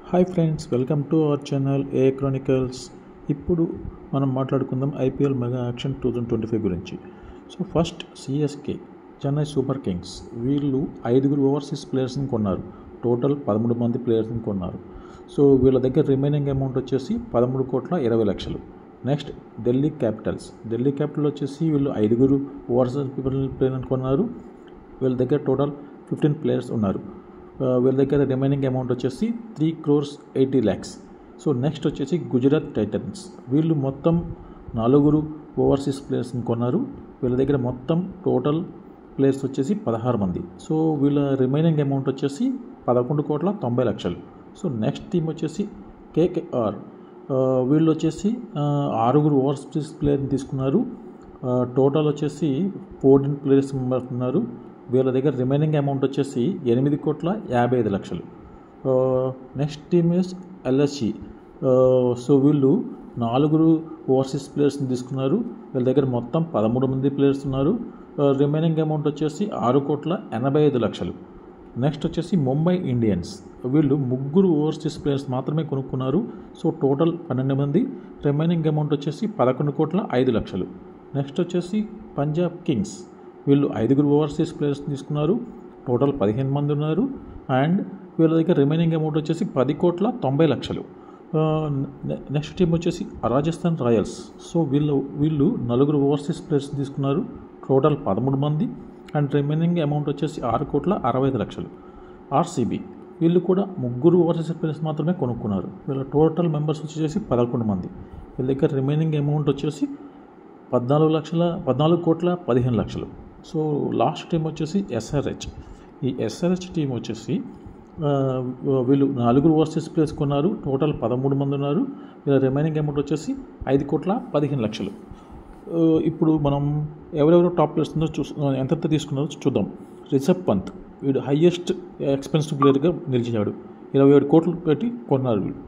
Hi friends, welcome to our channel A Chronicles. ఇప్పుడు మనం మాట్లాడుకుందాం ఐపీఎల్ మెగా యాక్షన్ 2025 గురించి. So first CSK Chennai super Kings వీళ్ళు 5 overseas ప్లేయర్స్ని కొన్నారు. టోటల్ 13 మంది ప్లేయర్స్ని కొన్నారు. సో వీళ్ళ దగ్గర రిమైనింగ్ అమౌంట్ వచ్చేసి 13,20,00,000. నెక్స్ట్ ఢిల్లీ క్యాపిటల్ వచ్చేసి వీళ్ళు 5 ఓవర్సీస్ ప్లేయర్ని కొన్నారు. వీళ్ళ దగ్గర టోటల్ 15 ప్లేయర్స్ ఉన్నారు. వీళ్ళ దగ్గర రిమైనింగ్ అమౌంట్ వచ్చేసి 3,80,00,000. సో నెక్స్ట్ వచ్చేసి గుజరాత్ టైటన్స్ వీళ్ళు మొత్తం 4 ఓవర్సీస్ ప్లేయర్స్ని కొన్నారు. వీళ్ళ దగ్గర మొత్తం టోటల్ ప్లేయర్స్ వచ్చేసి 16 మంది. సో వీళ్ళ రిమైనింగ్ అమౌంట్ వచ్చేసి 11,90,00,000. సో నెక్స్ట్ టీం వచ్చేసి కేకేఆర్ వీళ్ళు వచ్చేసి 6 ఓవర్సీస్ ప్లేయర్ని తీసుకున్నారు. టోటల్ వచ్చేసి 14 ప్లేయర్స్ మెంబర్స్ ఉన్నారు. వీళ్ళ దగ్గర రిమైనింగ్ అమౌంట్ వచ్చేసి 8,55,00,000. Next team is LSG. So వీళ్ళు 4 ఓవర్సీస్ ప్లేయర్స్ని తీసుకున్నారు. వీళ్ళ దగ్గర మొత్తం 13 మంది ప్లేయర్స్ ఉన్నారు. రిమైనింగ్ అమౌంట్ వచ్చేసి 6,85,00,000. నెక్స్ట్ వచ్చేసి ముంబై ఇండియన్స్ వీళ్ళు 3 ఓవర్సీస్ ప్లేయర్స్ మాత్రమే కొనుక్కున్నారు. సో టోటల్ 12 మంది. రిమైనింగ్ అమౌంట్ వచ్చేసి 11,05,00,000. నెక్స్ట్ వచ్చేసి పంజాబ్ కింగ్స్ వీళ్ళు 5 ఓవర్సీస్ ప్లేయర్స్ తీసుకున్నారు. టోటల్ 15 మంది ఉన్నారు. అండ్ వీళ్ళ దగ్గర రిమైనింగ్ అమౌంట్ వచ్చేసి 10,90,00,000. నెక్స్ట్ టీం వచ్చేసి రాజస్థాన్ రాయల్స్. సో వీళ్ళు 4 ఓవర్సీస్ ప్లేయర్స్ తీసుకున్నారు. టోటల్ 13 మంది. అండ్ రిమైనింగ్ అమౌంట్ వచ్చేసి 6,65,00,000. ఆర్సీబీ వీళ్ళు కూడా 3 ఓవర్సీస్ ప్లేయర్స్ మాత్రమే కొనుక్కున్నారు. వీళ్ళ టోటల్ మెంబర్స్ వచ్చేసి 11 మంది. వీళ్ళ దగ్గర రిమైనింగ్ అమౌంట్ వచ్చేసి 14,15,00,000. సో లాస్ట్ టీం వచ్చేసి ఎస్ఆర్హెచ్. ఈ ఎస్ఆర్హెచ్ టీం వచ్చేసి వీళ్ళు 4 ఓవర్సీస్ ప్లేయర్స్ కొన్నారు. టోటల్ 13 మంది ఉన్నారు. వీళ్ళ రిమైనింగ్ అమౌంట్ వచ్చేసి 5,15,00,000. ఇప్పుడు మనం ఎవరెవరు టాప్ ప్లేయర్స్ ఉందో ఎంత తీసుకున్నారో చూద్దాం. రిషబ్ పంత్ వీడు హైయెస్ట్ ఎక్స్పెన్సివ్ ప్లేయర్గా నిలిచాడు. 27 కోట్లు పెట్టి కొన్నారు వీళ్ళు.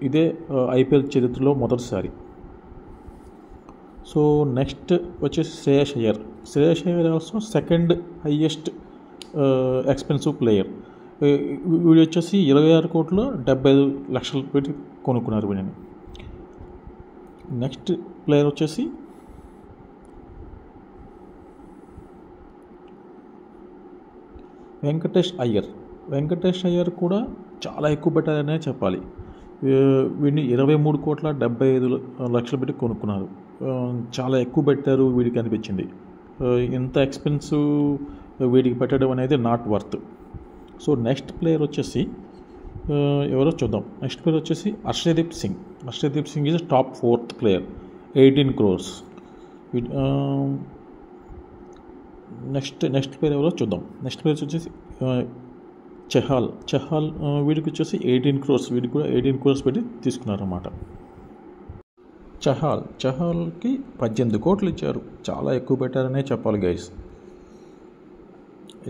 ఇదే ఐపీఎల్ చరిత్రలో మొదటిసారి. సో నెక్స్ట్ వచ్చేసి Shreyas Iyer also second highest expensive player. వీడు వచ్చేసి 26,75,00,000 పెట్టి కొనుక్కున్నారు వీడిని. నెక్స్ట్ ప్లేయర్ వచ్చేసి వెంకటేష్ అయ్యర్ కూడా చాలా ఎక్కువ పెట్టారనే చెప్పాలి. వీడిని 23,75,00,000 పెట్టి కొనుక్కున్నారు. చాలా ఎక్కువ పెట్టారు వీడికి అనిపించింది. ఇంత ఎక్స్పెన్సివ్ వీడికి పెట్టడం అనేది not worth. So next player వచ్చేసి ఎవరో చూద్దాం. నెక్స్ట్ ప్లేయర్ వచ్చేసి Harshdeep Singh is top 4th player, 18 crores. Next player ఎవరో చూద్దాం. నెక్స్ట్ ప్లేయర్ వచ్చేసి చహాల్ వీడికి వచ్చేసి 18 crores. వీడికి కూడా 18 crores పెట్టి తీసుకున్నారన్నమాట. చహాల్కి 18 కోట్లు ఇచ్చారు. చాలా ఎక్కువ పెట్టారనే చెప్పాలి గైస్.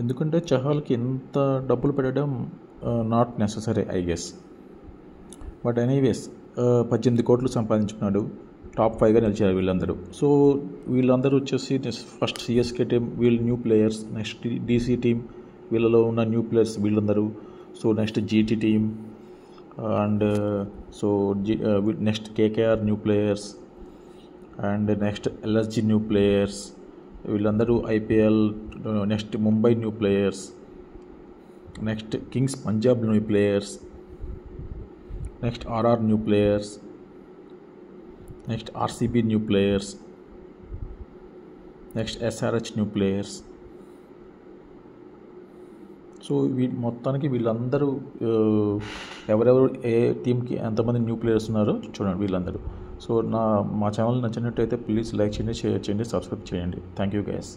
ఎందుకంటే చహాల్కి ఎంత డబ్బులు పెట్టడం not necessary I guess. But anyways 18 కోట్లు సంపాదించుకున్నాడు. టాప్ 5గా నిలిచారు వీళ్ళందరూ. సో వీళ్ళందరూ వచ్చేసి ఫస్ట్ సిఎస్కే టీం వీళ్ళు new players. Next DC team వీళ్ళలో ఉన్న న్యూ ప్లేయర్స్ వీళ్ళందరూ. So next GT team and so next KKR new players and next LSG new players వీళ్ళందరూ IPL. Next Mumbai new players. Next kings Punjab new players. Next RR new players. Next RCB new players. Next SRH new players. So మొత్తానికి వీళ్ళందరూ ఎవరెవరు ఏ టీంకి ఎంతమంది new players ఉన్నారో చూడండి వీళ్ళందరూ. So మా ఛానల్ నచ్చినట్టయితే ప్లీజ్ లైక్ చేయండి, షేర్ చేయండి, సబ్స్క్రైబ్ చేయండి. Thank you guys.